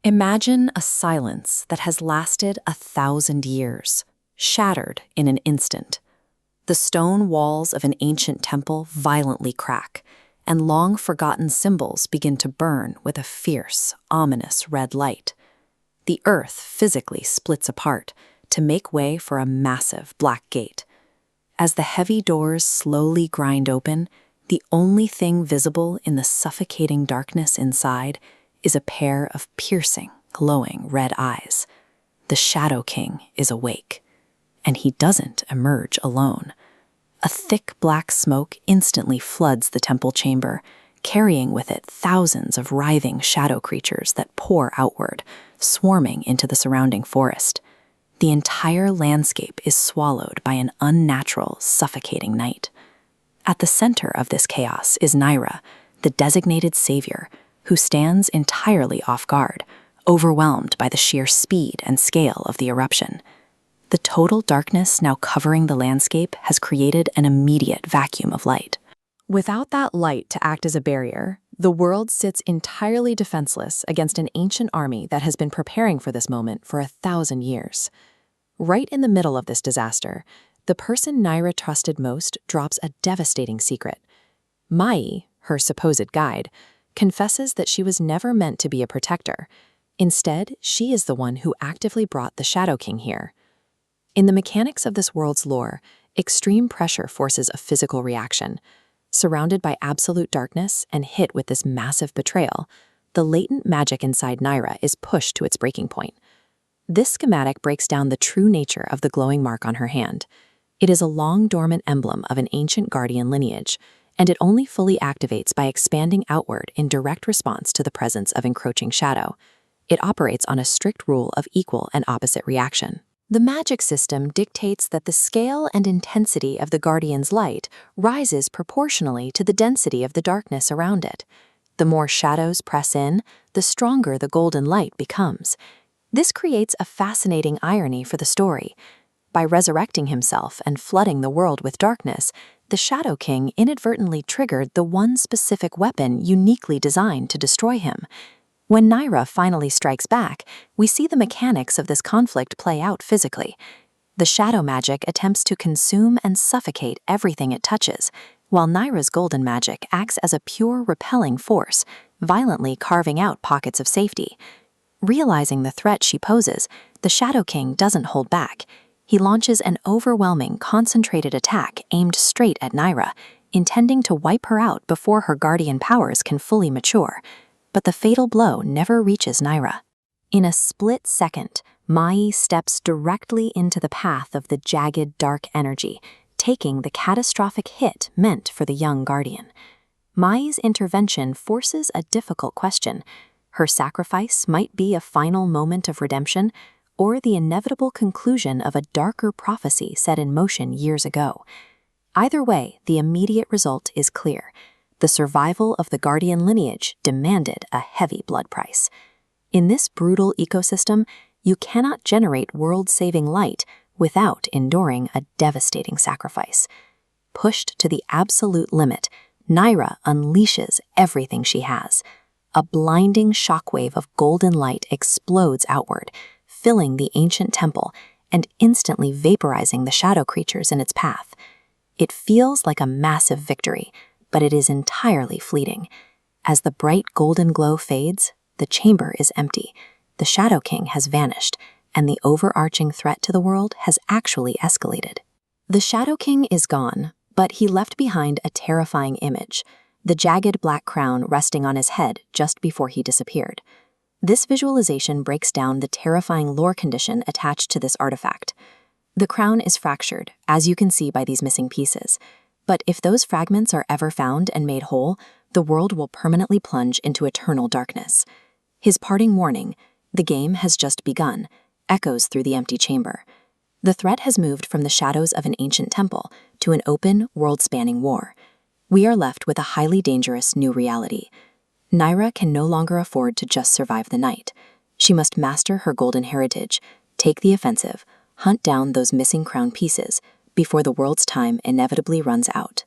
Imagine a silence that has lasted 1,000 years, shattered in an instant. The stone walls of an ancient temple violently crack, and long-forgotten symbols begin to burn with a fierce, ominous red light. The earth physically splits apart to make way for a massive black gate. As the heavy doors slowly grind open, the only thing visible in the suffocating darkness inside is a pair of piercing, glowing red eyes. The Shadow King is awake, and he doesn't emerge alone. A thick black smoke instantly floods the temple chamber, carrying with it thousands of writhing shadow creatures that pour outward, swarming into the surrounding forest. The entire landscape is swallowed by an unnatural, suffocating night. At the center of this chaos is Nayra, the designated savior, who stands entirely off guard, overwhelmed by the sheer speed and scale of the eruption. The total darkness now covering the landscape has created an immediate vacuum of light. Without that light to act as a barrier, the world sits entirely defenseless against an ancient army that has been preparing for this moment for 1,000 years. Right in the middle of this disaster, the person Nayra trusted most drops a devastating secret. Mai, her supposed guide, confesses that she was never meant to be a protector. Instead, she is the one who actively brought the Shadow King here. In the mechanics of this world's lore, extreme pressure forces a physical reaction. Surrounded by absolute darkness and hit with this massive betrayal, the latent magic inside Nayra is pushed to its breaking point. This schematic breaks down the true nature of the glowing mark on her hand. It is a long-dormant emblem of an ancient guardian lineage, and it only fully activates by expanding outward in direct response to the presence of encroaching shadow. It operates on a strict rule of equal and opposite reaction. The magic system dictates that the scale and intensity of the guardian's light rises proportionally to the density of the darkness around it. The more shadows press in, the stronger the golden light becomes. This creates a fascinating irony for the story. By resurrecting himself and flooding the world with darkness, the Shadow King inadvertently triggered the one specific weapon uniquely designed to destroy him. When Nayra finally strikes back, we see the mechanics of this conflict play out physically. The shadow magic attempts to consume and suffocate everything it touches, while Nayra's golden magic acts as a pure repelling force, violently carving out pockets of safety. Realizing the threat she poses, the Shadow King doesn't hold back. He launches an overwhelming, concentrated attack aimed straight at Nayra, intending to wipe her out before her guardian powers can fully mature. But the fatal blow never reaches Nayra. In a split second, Mai steps directly into the path of the jagged, dark energy, taking the catastrophic hit meant for the young guardian. Mai's intervention forces a difficult question. Her sacrifice might be a final moment of redemption, or the inevitable conclusion of a darker prophecy set in motion years ago. Either way, the immediate result is clear. The survival of the guardian lineage demanded a heavy blood price. In this brutal ecosystem, you cannot generate world-saving light without enduring a devastating sacrifice. Pushed to the absolute limit, Nayra unleashes everything she has. A blinding shockwave of golden light explodes outward, filling the ancient temple and instantly vaporizing the shadow creatures in its path. It feels like a massive victory, but it is entirely fleeting. As the bright golden glow fades, the chamber is empty. The Shadow King has vanished, and the overarching threat to the world has actually escalated. The Shadow King is gone, but he left behind a terrifying image, the jagged black crown resting on his head just before he disappeared. This visualization breaks down the terrifying lore condition attached to this artifact. The crown is fractured, as you can see by these missing pieces. But if those fragments are ever found and made whole, the world will permanently plunge into eternal darkness. His parting warning, "The game has just begun," echoes through the empty chamber. The threat has moved from the shadows of an ancient temple to an open, world-spanning war. We are left with a highly dangerous new reality. Nayra can no longer afford to just survive the night. She must master her golden heritage, take the offensive, hunt down those missing crown pieces before the world's time inevitably runs out.